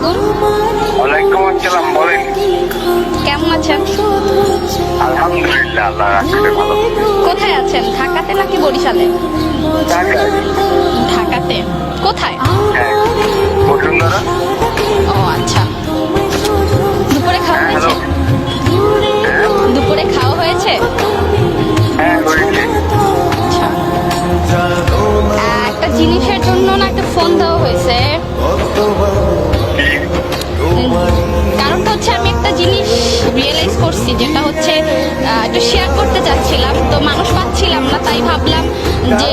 আলাইকুম। ওয়ালাইকুম আসসালাম। বলেন। কেমন আছেন? আলহামদুলিল্লাহ, আল্লাহ রাখছে ভালো। কোথায় আছেন, ঢাকাতে নাকি বরিশালে? ঢাকায়। ঢাকাতে কোথায়? হ্যাঁ, বসুন্ধরা। ও আচ্ছা, দুপুরে খাওয়া হ্যাঁ, হয়েছে? হ্যালো। দুপুরে খাওয়া হয়েছে? হ্যাঁ, হয়েছে। আচ্ছা, একটা জিনিসের জন্য না একটা ফোন দেওয়া হয়েছে। কারণটা হচ্ছে আমি একটা জিনিস রিয়েলাইজ করছি, যেটা হচ্ছে একটু শেয়ার করতে চাচ্ছিলাম, তো মানুষ পাচ্ছিলাম না, তাই ভাবলাম যে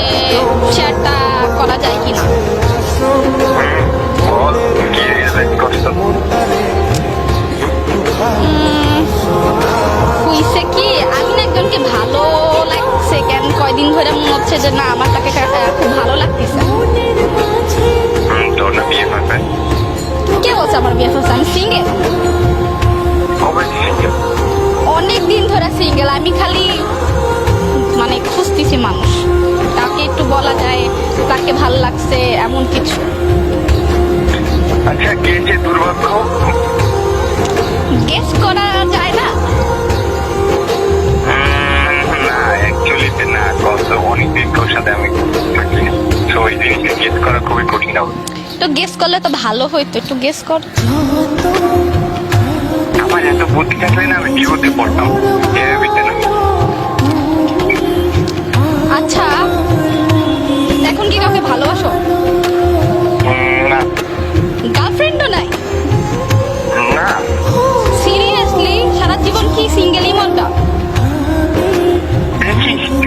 শেয়ারটা করা যায় কিনা। বল, কি রিয়েলাইজ করছো? হইছে কি, আমি না একজনকে ভালো লাগছে, কেন কয়দিন ধরে মনে হচ্ছে যে না আমার তাকে খুব ভালো লাগতেছে। তোর না বিয়ে হয়েছে? কে বলছে আমার বিয়ে হচ্ছে? আমি সিঙ্গেল, কবে থেকে? অনেক দিন ধরে সিঙ্গেল। আমি খালি মানে খুঁজতেছি মানুষ, তাকে একটু বলা যায় তাকে ভাল লাগছে এমন কিছু। আচ্ছা, কে যে দুর্ভাগ্য? গেস করা যায় না? না, অ্যাকচুয়ালিতে না, কত অনেকদিন তোর সাথে আমি থাকি না, তো ওই জিনিসটা গেস করা খুবই কঠিন হবে। তো গেস করলে তো ভালো হইতো, একটু গেস কর। আমার এত বুদ্ধি থাকলে না আমি বিপদে পড়তাম, এর না। আচ্ছা, এখন কি কাউকে ভালোবাসো? না। গার্লফ্রেন্ডও নাই? না। সিরিয়াসলি সারা জীবন কি সিঙ্গেলই মনটা?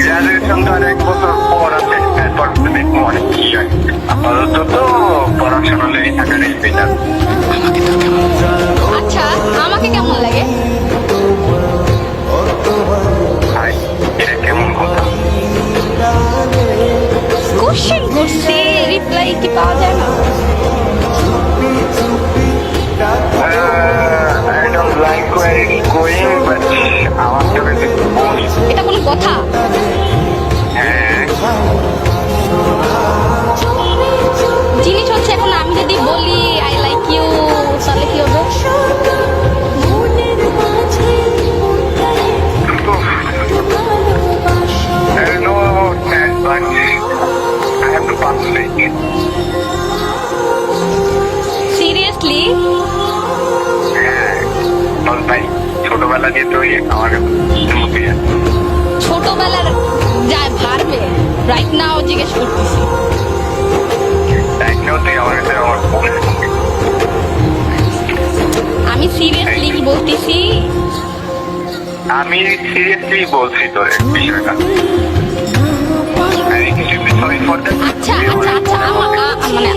গ্রাজুয়েশন তো আর 1 বছর পর আছে, তারপর দেখবো অনেক কি হয়। আপাতত তো পড়াশোনা লেগে থাকার বেটার। আচ্ছা, আমাকে কেমন লাগে? ভাই, এটা কেমন কথা? কোশ্চেন করছি, রিপ্লাই কি পাওয়া যায় না? I don't like where it's going, but আমার চোখে দেখতে বলি। এটা কোনো কথা? হ্যাঁ, জিনিস হচ্ছে এখন আমি যদি বলি আই লাইক ইউ, তাহলে কি হবে? I don't know about that, but I have to translate it. Seriously? হ্যাঁ, বল ভাই, ছোটবেলা দিয়ে তুই আমার মুখে ছোটবেলার যায় ভারবে, রাইট নাও জিজ্ঞেস করতেছি। একটাও তুই আমার কাছে আমার বোনের মুখে। আমি সিরিয়াসলি বলতেছি। আমি সিরিয়াসলি বলছি তোর বিষয়টা। আমি কিছু সরি ফর দ্যাট। আচ্ছা আচ্ছা আচ্ছা, মানে